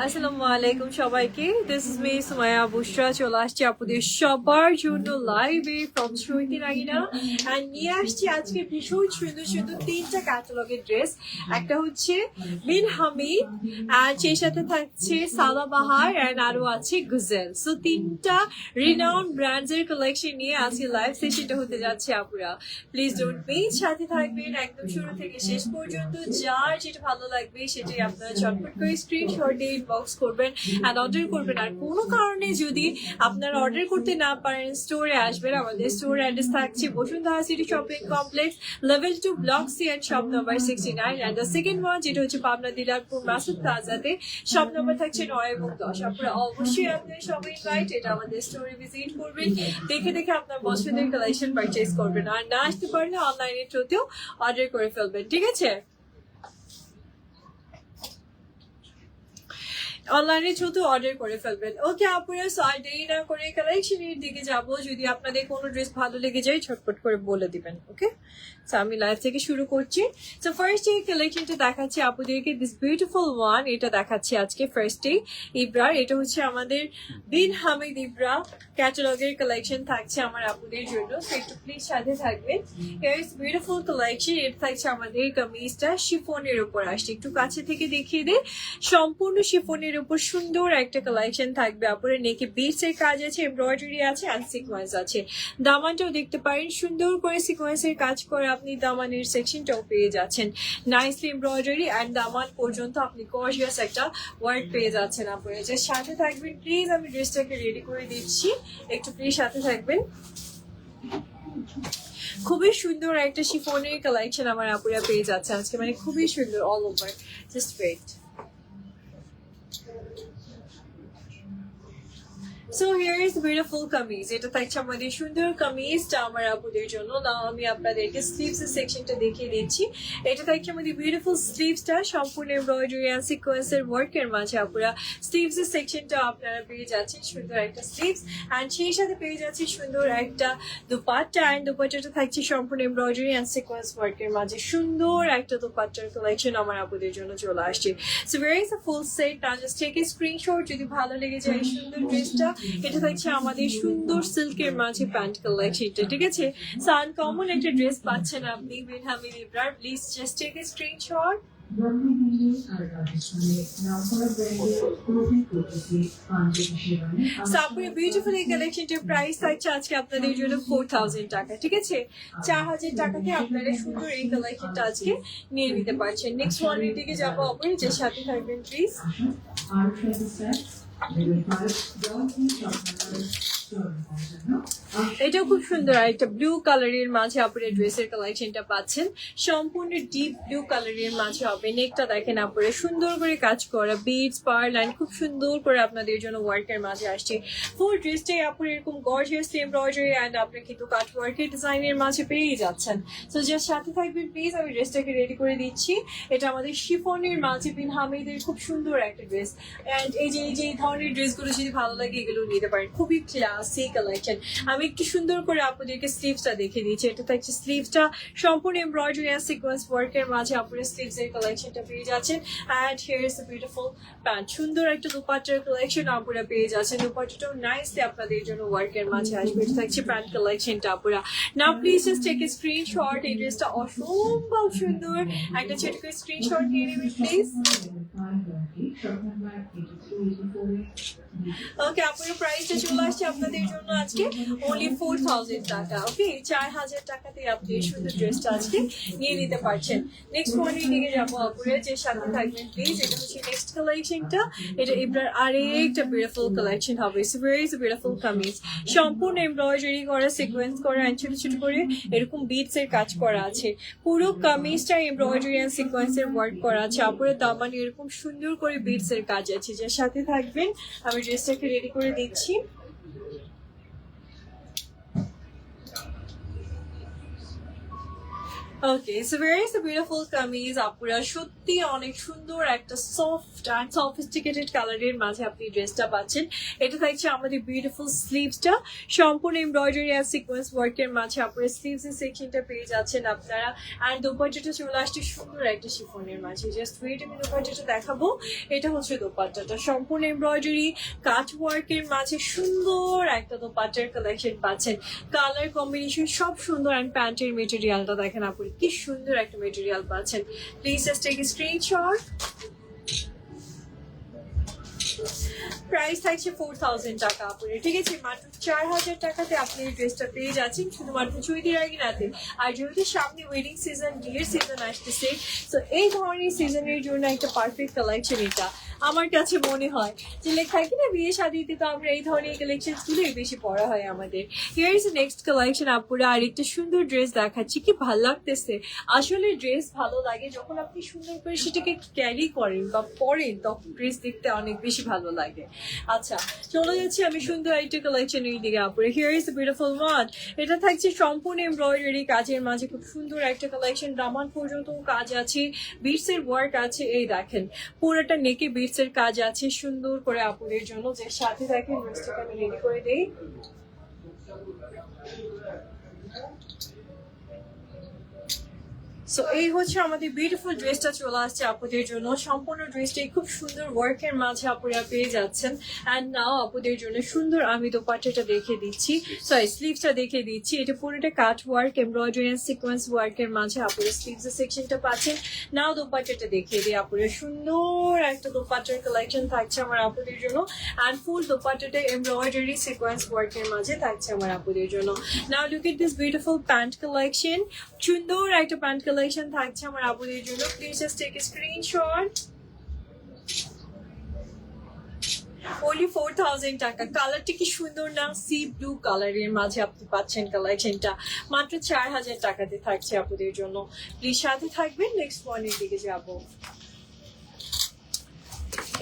আসসালামু আলাইকুম সবাইকে। দিস ইজ মি সুমাইয়া বুশরা, চলে আসছি আপনাদের সবার জন্য লাইভে ফ্রম শ্রুতি নাগিনা অ্যান্ড নিয়ে আসছি আজকে ভীষণ সুন্দর সুন্দর তিনটা ক্যাটালগের ড্রেস। একটা হচ্ছে বিন হামিদ অ্যান্ড সেই সাথে থাকছে সাদাবাহার অ্যান্ড আরো আছে গুজেল। সো তিনটা রিনাউন্ড ব্র্যান্ডস এর কালেকশন নিয়ে আজকে লাইভ সেশনটা হতে যাচ্ছে। আপুরা প্লিজ ডোন্ট মিস, সাথে থাকবেন একদম শুরু থেকে শেষ পর্যন্ত। যার যেটা ভালো লাগবে সেটাই আপনারা চটপট করে স্ক্রিনশট দিয়ে ইনবক্স করবেন অ্যান্ড অর্ডার করবেন। আর কোনো কারণে যদি আপনারা অর্ডার করতে না পারেন স্টোরে আসবেন। আমাদের স্টোর অ্যাড্রেস থাকছে Bashundhara city shopping complex, level 2, block C and shop number 69 and the second one যেটা হচ্ছে পাবনা দিলারপুর মাসুদ প্লাজাতে, শপ নাম্বার থাকছে 9 এবং 10। আপনারা অবশ্যই আপনাদের সবাই ইনভাইট, এটা আমাদের স্টোরে ভিজিট করবেন, দেখে দেখে আপনার পছন্দের কালেকশন পারচেজ করবেন। আর না আসতে পারলে অনলাইনের থ্রুতেও অর্ডার করে ফেলবেন, ঠিক আছে? অনলাইনে থ্রুতে অর্ডার করে ফেলবেন। ওকে আপুরা, সো আর দেরি না করে কালেকশনের দিকে যাব। যদি আপনাদের কোনো ড্রেস ভালো লেগে যায় ঝটপট করে বলে দিবেন। ওকে, সো আমি লাইভ থেকে শুরু করছি। সো ফার্স্ট এই কালেকশনটা দেখাচ্ছি আপুদেরকে, দিস বিউটিফুল ওয়ান। এটা দেখাচ্ছি আজকে ফার্স্টে ইব্রার। এটা হচ্ছে আমাদের বিন হামিদ ইব্রা ক্যাটালগের কালেকশন থাকছে আমার আপুদের জন্য। সো একটু প্লিজ সাথে থাকবেন। It's beautiful collection. এটা থাকছে আমাদের কামিজটা শিফনের উপর আসছে, একটু কাছে থেকে দেখিয়ে দিই। সম্পূর্ণ শিফনের উপর সুন্দর একটা কালেকশন থাকবে। আপনার নেকে বিটস এর কাজ আছে, এমব্রয়ডারি আছে আর সিকোয়েন্স আছে। দামানটাও দেখতে পারেন, সুন্দর করে সিকোয়েন্সের কাজ করে আপনি দামানের সেকশনটাও পেয়ে যাচ্ছেন। নাইসলি এমব্রয়ডারি অ্যান্ড দামান পর্যন্ত আপনি গর্জিয়াস একটা ওয়ার্ক পেয়ে যাচ্ছেন। আপনারা যে সাথে থাকবেন প্লিজ, আমি ড্রেসটাকে রেডি করে দিচ্ছি, একটু প্লিজ সাথে থাকবেন। খুবই সুন্দর একটা শিফনের কালেকশন আমার আপুরা পেয়ে যাচ্ছে আজকে, মানে খুবই সুন্দর all over. Just wait. So here is beautiful kameez. এটা থাকছে আমাদের সুন্দর কামিজটা আমার আপুদের জন্য। নাও আমি আপনাদেরকে স্লিভস এর সেকশনটা দেখিয়ে দিচ্ছি। এটা থাকছে আমাদের বিউটিফুল স্লিভসটা, সম্পূর্ণ এমব্রয়ডারি অ্যান্ড সিকোয়েন্সের ওয়ার্কের মাঝে আপুরা স্লিভস এর সেকশনটা আপনারা পেয়ে যাচ্ছেন। সুন্দর একটা স্লিভস অ্যান্ড সেই সাথে পেয়ে যাচ্ছে সুন্দর একটা দুপাট্টা, অ্যান্ড দুপাট্টাটা থাকছে সম্পূর্ণ এমব্রয়ডারি অ্যান্ড সিকোয়েন্স ওয়ার্কের মাঝে। সুন্দর একটা দুপাট্টার কালেকশন আমার আপুদের জন্য চলে আসছে। So very is a full set. না জাস্ট টেক এ স্ক্রিনশট যদি ভালো লেগে যায় এই সুন্দর ড্রেসটা। এটা থাকছে আমাদের সুন্দর সিল্কের মাঝে প্যান্ট কালেকশনটা, ঠিক আছে? সো আনকমন একটা ড্রেস পাচ্ছেন আপনি Bin Hamid Ibrar. Please just take a screenshot. Beautiful এই কালেকশনটির প্রাইস থাকছে আজকে আপনাদের জন্য 4000 টাকা, ঠিক আছে? 4000 টাকাতে আপনারা সুন্দর এই কালেকশনটা আজকে নিয়ে নিতে পারছেন। নেক্সট ওয়ানের দিকে যাবো আপনি, যে সাথে থাকবেন প্লিজ। এটাও খুব সুন্দর একটা ব্লু কালারের মাঝে আপনার ড্রেসের কালেকশনটা পাচ্ছেন। সম্পূর্ণ ডিপ ব্লু কালারের মাঝে হবে। নেকটা দেখেন আপনারা সুন্দর করে কাজ করা, বিটস পার লাইন খুব সুন্দর করে আপনাদের জন্য ওয়ার্কের মাঝে আসছে। ফুল ড্রেসটাই আপনার এরকম গর্জিয়াস এমব্রয়ডারি অ্যান্ড আপনার কিন্তু কাট ওয়ার্কের ডিজাইনের মাঝে পেয়ে যাচ্ছেন। তো যার সাথে থাকবেন প্লিজ, আমি ড্রেসটাকে রেডি করে দিচ্ছি। এটা আমাদের শিফনের মাঝে বিন হামিদের খুব সুন্দর একটা ড্রেস। অ্যান্ড এই যে ধরনের ড্রেসগুলো যদি ভালো লাগে এগুলো নিতে পারেন, খুবই ক্লাসি কালেকশন। আমি একটু সুন্দর করে আপনাদেরকে স্লিভসটা দেখে দিচ্ছি। এটা থাকছে স্লিভসটা সম্পূর্ণ এমব্রয়ডারি আর সিকোয়েন্স ওয়ার্কের মাঝে আপনারা স্লিভস এর কালেকশনটা পেয়ে যাচ্ছেন। And here is the beautiful pant. সুন্দর একটা দুপাট্টার কালেকশন আপনারা পেয়ে যাচ্ছেন। দুপাট্টাটাও নাইসলি আপনাদের জন্য ওয়ার্কের মাঝে আসবে। এটা থাকছে প্যান্ট কালেকশনটা আপনারা। Now please just take a screenshot. এই ড্রেসটা অসম্ভব সুন্দর, একটা ছোট করে স্ক্রিনশট নিয়ে নেবেন প্লিজ। ওকে, আপনার প্রাইসটা চলে আসছে আপনাদের জন্য আজকে only 4000 টাকা। ওকে, 4000 টাকাতে আপনি এই সুন্দর ড্রেসটা আজকে নিয়ে নিতে পারছেন। নেক্সট ওয়ানের দিকে যাবো আপুরা, যে সাথে থাকবেন প্লিজ। এটা হচ্ছে নেক্সট কালেকশনটা। এটা এবার আরেকটা বিউটিফুল কালেকশন হবে। ইটস ভেরি বিউটিফুল কামিজ, সম্পূর্ণ এমব্রয়ডারি করা, সিকোয়েন্স করা অ্যান্ড ছোট ছোট করে এরকম বিটস এর কাজ করা আছে। পুরো কামিজটা এমব্রয়ডারি অ্যান্ড সিকোয়েন্সের ওয়ার্ক করা আছে। আপুরা দামান এরকম সুন্দর করে বিটস এর কাজ আছে। যার সাথে থাকবেন আমি ড্রেসটাকে রেডি করে দিচ্ছি। ওকে, সো ভেরি বিউটিফুল কামিজ আপুরা, সত্যি অনেক সুন্দর একটা সফট অ্যান্ড সফিস্টিকেটেড কালারের মাঝে আপনি ড্রেসটা পাচ্ছেন। এটা থাকছে আমাদের বিউটিফুল স্লিভসটা, সম্পূর্ণ এমব্রয়ডারি আর সিকোয়েন্স ওয়ার্কের মাঝে আপনারা স্লিভস এর সেকশনটা পেয়ে যাচ্ছেন আপনারা। অ্যান্ড দোপাট্টাটা চলে আসছে সুন্দর একটা শিফনের মাঝে। জাস্ট ওয়েট, আমি দোপাট্টাটা দেখাবো। এটা হচ্ছে দোপাট্টাটা, সম্পূর্ণ এমব্রয়ডারি কাট ওয়ার্কের মাঝে সুন্দর একটা দোপাট্টার কালেকশন পাচ্ছেন। কালার কম্বিনেশন সব সুন্দর। অ্যান্ড প্যান্টের মেটেরিয়ালটা দেখেন আপনি, কি সুন্দর একটা মেটেরিয়াল পাচ্ছেন। Please just take a screenshot. Price থাকছে 4000 টাকা আপনার, ঠিক আছে? মাত্র 4000 টাকাতে আপনি এই ড্রেসটা পেয়ে যাচ্ছেন শুধুমাত্র চৈতির আঙিনাতে। আর যেহেতু সামনে ওয়েডিং সিজন, বিয়ের সিজন আসতেছে, তো এই ধরনের সিজনের জন্য একটা পারফেক্ট কালেকশন এটা আমার কাছে মনে হয়। যে লেখা কি না, বিয়ে শাদিতে তো আমরা এই ধরনের কালেকশন গুলোই বেশি পড়া হয় আমাদের। হিয়ার ইজ নেক্সট কালেকশন আপুরা, আর একটা সুন্দর ড্রেস দেখাচ্ছি, কি ভালো লাগতেছে। আসলে ড্রেস ভালো লাগে যখন আপনি সুন্দর করে সেটাকে ক্যারি করেন বা পরেন, তখন ড্রেস দেখতে অনেক বেশি ভালো লাগে। আচ্ছা, চলে যাচ্ছি আমি সুন্দর একটা কালেকশনের দিকে আপুরা। Here is beautiful one. এটা থাকছে সম্পূর্ণ এমব্রয়ডারি কাজের মাঝে, খুব সুন্দর একটা কালেকশন। দামান পর্যন্ত কাজ আছে, বিটস এর ওয়ার্ক আছে। এই দেখেন পুরোটা নেকে বিটস এর কাজ আছে সুন্দর করে আপুদের জন্য। যে সাথে দেখেন ড্রেসটাকে আমি রেডি করে দেই। সো এই হচ্ছে আমাদের বিউটিফুল ড্রেসটা চলে আসছে আপুদের জন্য। সম্পূর্ণ ড্রেসটাই খুব সুন্দর ওয়ার্কের মাঝে আপুরা পেয়ে যাচ্ছেন। অ্যান্ড নাও আপুদের জন্য সুন্দর আমি দোপাট্টাটা দেখে দিচ্ছি, সরি স্লিভসটা দেখে দিচ্ছি। এটা পুরোটা cut work, embroidery and sequence ওয়ার্কের মাঝে আপুরা স্লিভস সেকশনটা পাচ্ছেন। নাও দোপাট্টাটা দেখিয়ে দিই আপুরা। সুন্দর একটা দোপাট্টার কালেকশন থাকছে আমার আপুদের জন্য। অ্যান্ড ফুল দোপাট্টাটা এমব্রয়ডারি সিকোয়েন্স ওয়ার্কের মাঝে থাকছে আমার আপুদের জন্য। Now look at this beautiful pant collection. সুন্দর একটা প্যান্ট কালেকশন থাকছে আমার আপুদের জন্য। Please just take a screenshot. only 4000 টাকা। কালারটি কি সুন্দর না, সি ব্লু কালারের মাঝে আপনি পাচ্ছেন কালেকশনটা মাত্র 4000 টাকাতে থাকছে আপুদের জন্য। প্লিজ সাথে থাকবেন। নেক্সট ওয়ানের দিকে যাবো।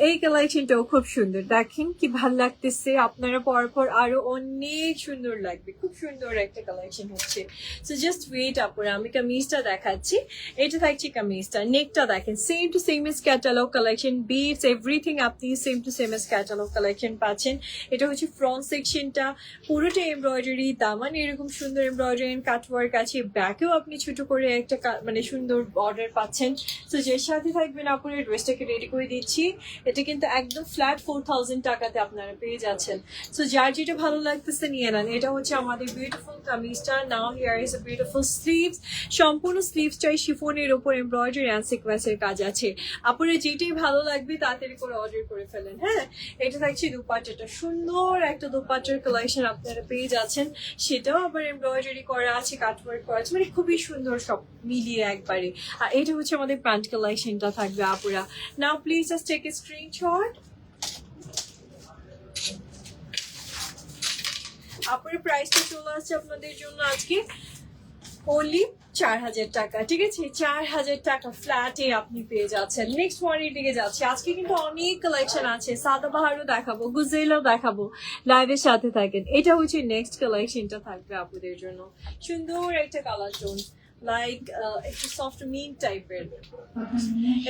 এই কালেকশনটাও খুব সুন্দর, দেখেন কি ভালো লাগতেছে। আপনারা পরপর আরো অনেক সুন্দর লাগবে, খুব সুন্দর একটা কালেকশন হচ্ছে। সো জাস্ট ওয়েট আপুরা, আমি কামিজটা দেখাচ্ছি। এটা থাকছে কামিজটা, নেকটা দেখেন same to same as catalogue collection, বিটস এভরিথিং আপনি same to same as catalogue collection পাচ্ছেন। এটা হচ্ছে ফ্রন্ট সেকশনটা, পুরোটা এমব্রয়ডারি, দামান এরকম সুন্দর এমব্রয়ডারি কাটওয়ার্ক আছে। ব্যাকেও আপনি ছোট করে একটা মানে সুন্দর অর্ডার পাচ্ছেন। তো যে সাথে থাকবেন আপুরা, ড্রেসটাকে রেডি করে দিচ্ছি। এটা কিন্তু একদম ফ্ল্যাট 4000 টাকাতে আপনারা পেয়ে যাচ্ছেন। সো যার যেটা ভালো লাগতেছে নিয়ে নেন। এটা হচ্ছে আমাদের বিউটিফুল কামিজটা। Now here is a beautiful sleeves. সম্পূর্ণ স্লিভসটাই শিফনের উপর এমব্রয়ডারি অ্যান্ড সিকোয়েন্সের কাজ আছে। আপনারা যেটাই ভালো লাগবে তাড়াতাড়ি করে অর্ডার করে ফেলেন। হ্যাঁ, এটা থাকছে দোপাট্টাটা, সুন্দর একটা দোপাট্টার কালেকশন আপনারা পেয়ে যাচ্ছেন। সেটাও আবার এমব্রয়ডারি করা আছে, কাটওয়ার্ক করা আছে, মানে খুবই সুন্দর সব মিলিয়ে একবারে। আর এটা হচ্ছে আমাদের প্যান্ট কালেকশনটা থাকবে আপুরা। Now please just take a screenshot. আপনার প্রাইসটা চলে আসছে আপনাদের জন্য আজকে only 4000 টাকা, ঠিক আছে? 4000 টাকা ফ্ল্যাটে আপনি পেয়ে যাচ্ছেন। নেক্সট ওয়ানের দিকে যাচ্ছে। আজকে কিন্তু অনেক কালেকশন আছে, সাদাবাহারও দেখাবো, গুজেলও দেখাবো। লাইভের সাথে থাকেন। এটা হচ্ছে নেক্সট কালেকশনটা থাকবে আপনাদের জন্য। সুন্দর একটা কালার টোন, লাইক একটু সফট মিন টাইপের।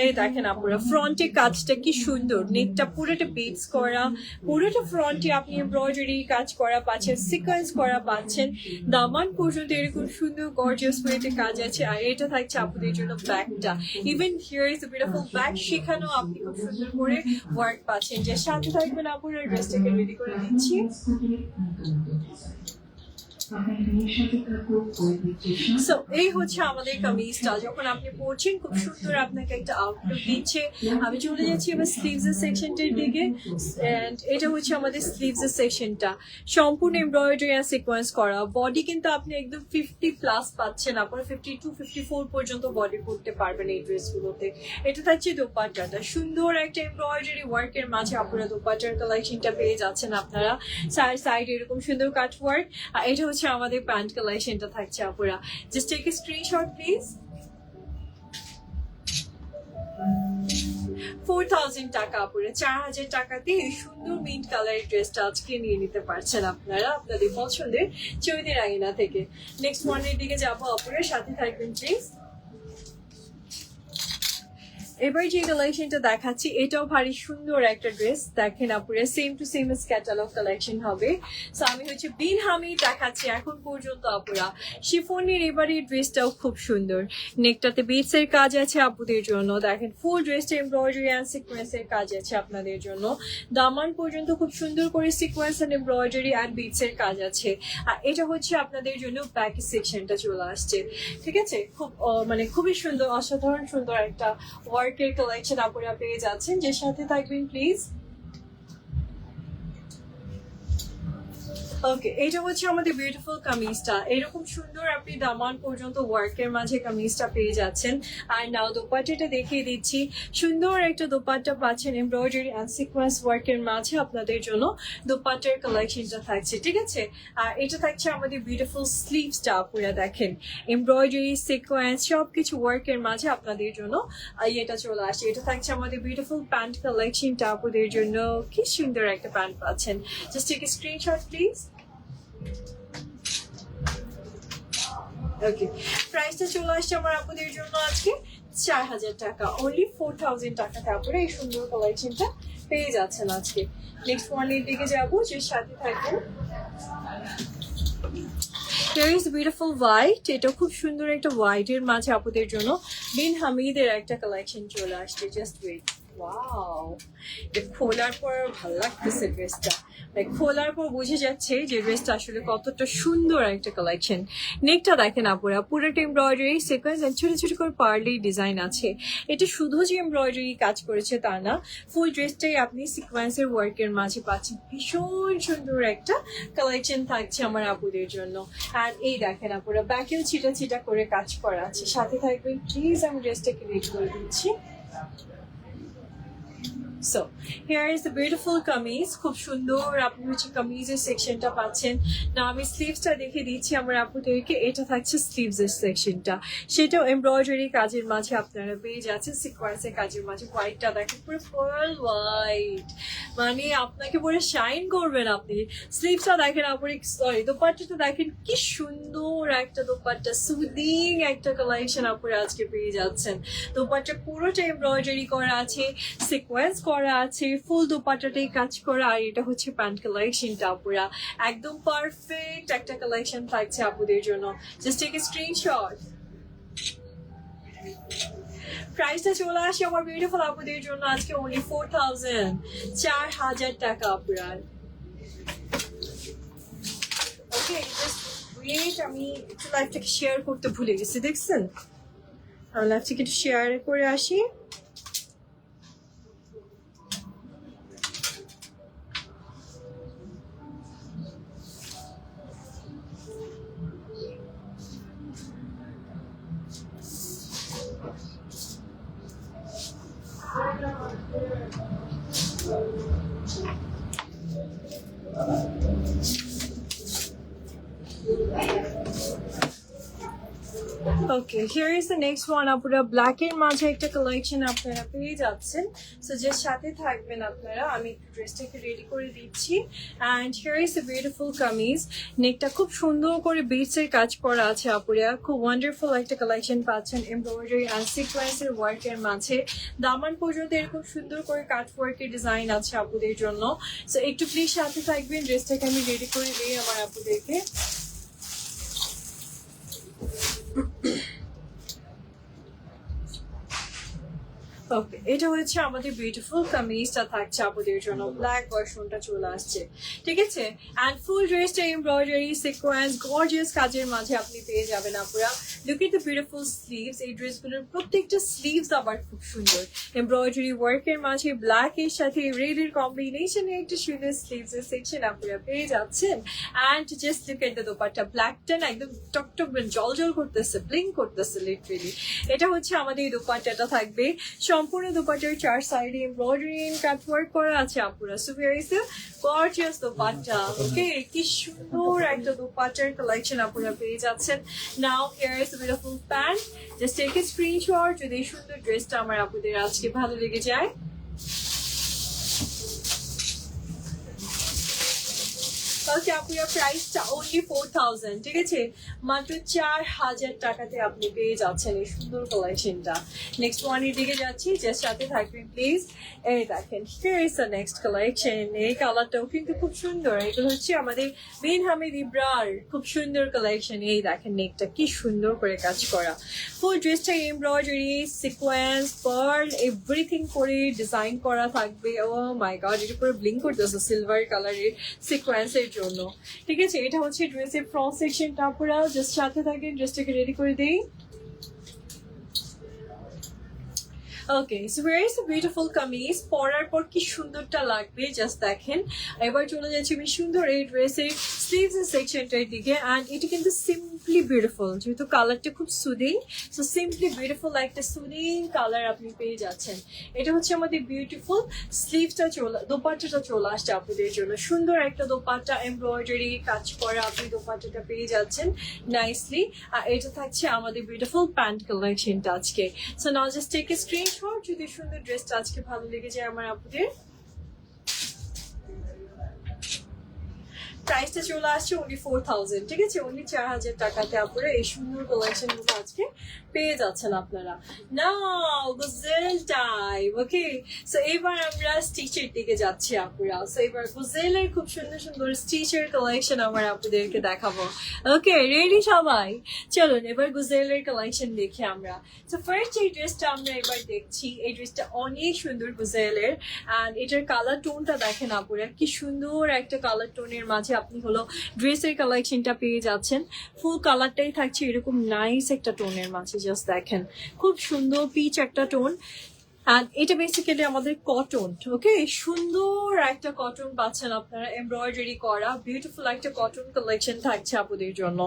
এই দেখেন আপনারা ফ্রন্টে কাজটা কি সুন্দর, নেকটা পুরোটা বিটস করা, পুরোটা ফ্রন্টে আপনি এমব্রয়ডারি কাজ করা পাচ্ছেন, সিকোয়েন্স করা পাচ্ছেন। দামান পর্যন্ত এরকম সুন্দর গর্জিয়াস ওয়েতে কাজ আছে। আর এটা থাকছে আপনাদের জন্য ব্যাকটা। Even here is beautiful back, সেখানেও আপনি খুব সুন্দর করে ওয়ার্ক পাচ্ছেন। যে সাথে থাকবেন আপনারা, ড্রেসটাকে রেডি করে দিচ্ছি। সো এই হচ্ছে আমাদের কামিজটা, যখন আপনি পরছেন খুব সুন্দর আপনাকে একটা আউটলুক দিচ্ছে। আমি চলে যাচ্ছি এবার স্লিভস এর সেকশনটার দিকে। এন্ড এটা হচ্ছে আমাদের স্লিভস এর সেকশনটা, সম্পূর্ণ এমব্রয়ডারি আর সিকোয়েন্স করা। বডি কিন্তু আপনি একদম 50+ পাচ্ছেন, আপনারা 52 54 পর্যন্ত বডি করতে পারবেন এই ড্রেসগুলোতে। এটা থাকছে দোপাট্টাটা, সুন্দর একটা এমব্রয়ডারি ওয়ার্কের মাঝে আপনারা দোপাট্টার কালেকশনটা পেয়ে যাচ্ছেন আপনারা। সাইড এরকম সুন্দর কাট ওয়ার্ক। আর এটা হচ্ছে আমাদের প্যান্ট কালেকশনটা থাকছে আপুরা। Just take a screenshot please. 4000 টাকা আপুরা, 4000 টাকাতে এই সুন্দর মিন্ট কালারের ড্রেসটা আজকে নিয়ে নিতে পারছেন আপনারা আপনাদের পছন্দের চৈতির আঙিনা থেকে। নেক্সট ওয়ানের দিকে যাবো আপুরা, সাথে থাকবেন প্লিজ। এবার যে কালেকশনটা দেখাচ্ছি এটাও ভারী সুন্দর একটা ড্রেস, দেখেন আপুরা same to same catalogue collection হবে। সো আমি হচ্ছে বিন হামিদ দেখাচ্ছি এখন পর্যন্ত আপুরা। শিফনের এবার এই ড্রেসটাও খুব সুন্দর, নেকটাতে বিটস এর কাজ আছে আপুদের জন্য, দেখেন ফুল ড্রেসটা এমব্রয়ডারি অ্যান্ড সিকোয়েন্স এর কাজ আছে আপনাদের জন্য, দামান পর্যন্ত খুব সুন্দর করে sequence and embroidery and beads এর কাজ আছে। আর এটা হচ্ছে আপনাদের জন্য ব্যাক সেকশনটা চলে আসছে, ঠিক আছে। খুব মানে খুবই সুন্দর, অসাধারণ সুন্দর একটা ওয়ার্কের কালেকশন আপনারা পেয়ে যাচ্ছেন, যে সাথে থাকবেন প্লিজ। ওকে, এটা হচ্ছে আমাদের বিউটিফুল কামিজটা, এরকম সুন্দর আপনি দামান পর্যন্ত ওয়ার্কের মাঝে কামিজটা পেয়ে যাচ্ছেন। আর নাও দোপাট্টাটা দেখিয়ে দিচ্ছি, সুন্দর একটা দোপাট্টা পাচ্ছেন এমব্রয়ডারি অ্যান্ড সিকোয়েন্স ওয়ার্কের মাঝে আপনাদের জন্য দোপাট্টার কালেকশনটা থাকছে, ঠিক আছে। আর এটা থাকছে আমাদের বিউটিফুল স্লিভসটা, আপনারা দেখেন এমব্রয়ডারি সিকোয়েন্স সবকিছু ওয়ার্কের মাঝে আপনাদের জন্য এটা চলে আসে। এটা থাকছে আমাদের বিউটিফুল প্যান্ট কালেকশনটা আপনাদের জন্য, কি সুন্দর একটা প্যান্ট পাচ্ছেন। Just take a screenshot please. Okay, প্রাইসটা চলে আসছে আমার আপুদের জন্য আজকে 4000 টাকা, অনলি 4000 টাকাতে আপনারা এই সুন্দর কালেকশনটা পেয়ে যাচ্ছেন আজকে। নেক্সট ওয়ানের দিকে যাবো, যে সাথে থাকবেন। Here is beautiful white, এটা খুব সুন্দর একটা হোয়াইট এর মাঝে আপুদের জন্য বিন হামিদের একটা কালেকশন চলে আসছে। জাস্ট ওয়েট, ওয়াও, খোলার পর ভালো লাগতেছে ড্রেসটা, খোলার পর বুঝে যাচ্ছে যে ড্রেসটা আসলে কতটা সুন্দর একটা কালেকশন। নেকটা দেখেন আপুরা, পুরোটা এমব্রয়ডারি সিকোয়েন্স এন্ড ছোট ছোট করে পার্লি ডিজাইন আছে। এটা শুধু যে এমব্রয়ডারি কাজ করেছে তা না, ফুল ড্রেসটাই আপনি সিকোয়েন্সের ওয়ার্কের মাঝে পাচ্ছেন। ভীষণ সুন্দর একটা কালেকশন থাকছে আমার আপুদের জন্য। আর এই দেখেন আপুরা, ব্যাকেও ছিটা ছিটা করে কাজ করা আছে, সাথে থাকবেন প্লিজ। আমি ড্রেসটাকে রেডি করে দিচ্ছি। So, here is the beautiful kameez, খুব সুন্দর আপনি হচ্ছে কামিজের সেকশনটা পাচ্ছেন। না আমি স্লিভসটা দেখে দিচ্ছি আমার আপুদেরকে, এটা থাকছে স্লিভসের সেকশনটা, সেটাও এমব্রয়ডারি কাজের মাঝে আপনারা পেয়ে যাচ্ছেন, সিকোয়েন্সের কাজের মাঝে। হোয়াইটটা দেখেন পুরো পার্ল হোয়াইট, মানে আপনাকে পুরো শাইন করবেন আপনি। স্লিভসটা দেখেন আপনি, সরি দোপাট্টাটা দেখেন কি সুন্দর একটা দোপাট্টা, সুদিং একটা কালেকশন আপনারা আজকে পেয়ে যাচ্ছেন। দোপাট্টা পুরোটা এমব্রয়ডারি করা আছে, সিকোয়েন্স করা আছে, ফুল দোপাট্টাটাই কাজ করা। আর এটা হচ্ছে প্যান্ট কালেকশনটা আপুরা, একদম পারফেক্ট একটা কালেকশন থাকছে আপুদের জন্য। Just take a screenshot. প্রাইসটা চলে আসে আমার বিউটিফুল আপুদের জন্য আজকে অনলি 4000 টাকা আপুরা। ওকে, জাস্ট ওয়েট, আমি একটু লাইভটাকে শেয়ার করতে ভুলে গেছি, দেখছেন? আমি লাইভটাকে একটু শেয়ার করে আসি। Okay, here is the next one আপুরা, ব্ল্যাক এর মাঝে একটা কালেকশন আপনারা পেয়ে যাচ্ছেন। সো যে সাথে থাকবেন আপনারা, আমি ড্রেসটাকে রেডি করে দিচ্ছি। And here is the beautiful kameez, নেকটা খুব সুন্দর করে বিটস এর কাজ করা আছে আপুরা, খুব ওয়ান্ডারফুল একটা কালেকশন পাচ্ছেন এমব্রয়ডারি অ্যান্ড সিকোয়েন্সের ওয়ার্কের মাঝে। দামান পর্যন্ত এরকম সুন্দর করে কাট ওয়ার্কের ডিজাইন আছে আপুদের জন্য। সো একটু প্লিজ সাথে থাকবেন, ড্রেসটাকে আমি রেডি করে দিই আমার আপুদেরকে। ওকে, এটা হচ্ছে আমাদের বিউটিফুল কামিজটা থাকছে আপনাদের জন্য, ব্ল্যাক ভার্সনটা চলে আসছে, ঠিক আছে। এন্ড ফুল ড্রেসটা এমব্রয়ডারি সিকোয়েন্স গর্জিয়াস কাজের মাঝে আপনি পেয়ে যাবেন আপুরা। Look at the beautiful sleeves, এই ড্রেসগুলোর প্রত্যেকটা স্লিভস আবার খুব সুন্দর এমব্রয়ডারি ওয়ার্কের মাঝে ব্ল্যাক এর সাথে রেড এর কম্বিনেশনে একটা সুন্দর স্লিভস এর সেকশন আপনারা পেয়ে যাচ্ছেন। And just look at the dupatta, ব্ল্যাকটা না একদম টকটক জল করতেছে, ব্লিং করতেছে লিটারেলি। এটা হচ্ছে আমাদের এই দোপাট্টাটা থাকবে, সম্পূর্ণ দোপাট্টার চার সাইডে এমব্রয়ডারি এন্ড কাট ওয়ার্ক করা আছে আপুরা। So here is the gorgeous dupatta. Okay, কি সুন্দর একটা দোপাট্টার কালেকশন আপুরা পেয়ে যাচ্ছেন। Now here is the beautiful pant, just take a screenshot যদি এই সুন্দর ড্রেসটা আমার আপুদের আজকে ভালো লেগে যায়। ওকে আপুরা প্রাইসটা অনলি 4000 ঠিক আছে মাত্র 4000 টাকাতে আপনি পেয়ে যাচ্ছেন এই সুন্দর কালেকশনটা নেক্সট ওয়ানের দিকে যাচ্ছি জাস্ট সাথে থাকবেন প্লিজ এই দেখেন here is the next collection এই কালারটাও কিন্তু খুব সুন্দর এগুলো হচ্ছে আমাদের বিন হামিদ ইব্রার খুব সুন্দর কালেকশন এই দেখেন নেকটা কি সুন্দর করে কাজ করা ফুল ড্রেসটা এমব্রয়ডারি সিকোয়েন্স পার্ল এভরিথিং করে ডিজাইন করা থাকবে ও মাই গড এটা পুরো ব্লিঙ্ক করতেছে সিলভার কালারের সিকোয়েন্সের জন্য ঠিক আছে এটা হচ্ছে ড্রেসের ফ্রন্ট সেকশনটা পুরো জাস্ট সাথে থাকেন ড্রেসটাকে রেডি করে দেই okay so here is a beautiful kameez পরার পর কি সুন্দরটা লাগবে জাস্ট দেখেন এবার চলে যাচ্ছি আমি সুন্দর এই ড্রেসের স্লিভস সেকশনটার দিকে অ্যান্ড এটা কিন্তু সিম্পলি বিউটিফুল যেহেতু কালারটা খুব সুদিং সো সিম্পলি বিউটিফুল একটা সুদিং কালার আপনি পেয়ে যাচ্ছেন এটা হচ্ছে আমাদের বিউটিফুল স্লিভসটা দোপাট্টাটা চলে আসছে আপনাদের জন্য সুন্দর একটা দোপাট্টা এমব্রয়ডারি কাজ করা আপনি দোপাট্টাটা পেয়ে যাচ্ছেন নাইসলি আর এটা থাকছে আমাদের বিউটিফুল প্যান্ট কালেকশনটা আজকে so now just take a screen যদি সুন্দর ড্রেসটা আজকে ভালো লেগে যায় আমার আপুদের প্রাইসটা চলে আসছে অনলি 4000 ঠিক আছে অনলি 4000 টাকাতে আপনারা এই সুন্দর কালেকশন গুলো আজকে পেয়ে যাচ্ছেন আপনারা নাও গজেল টাইম ওকে সো এবার আমরা স্টিচের দিকে যাচ্ছি আপুরা সো এবার গজেলের খুব সুন্দর সুন্দর স্টিচের কালেকশন আমার আপনাদেরকে দেখাবো ওকে রেডি সবাই চলুন এবার গজেলের কালেকশন দেখি আমরা সো ফার্স্ট এই ড্রেসটা আমরা এবার দেখছি এই ড্রেসটা অনেক সুন্দর গজেলের অ্যান্ড এটার কালার টোনটা দেখেন আপুরা কি সুন্দর একটা কালার টোনের মাঝে আপনি হলো ড্রেসের কালেকশনটা পেয়ে যাচ্ছেন ফুল কালারটাই থাকছে এরকম নাইস একটা টোনের মাঝে জাস্ট দেখেন খুব সুন্দর পিচ একটা টোন And এটা বেসিক্যালি আমাদের কটন ওকে সুন্দর একটা কটন পাচ্ছেন আপনারা এমব্রয়ডারি করা বিউটিফুল একটা কটন কালেকশন থাকছে আপুদের জন্য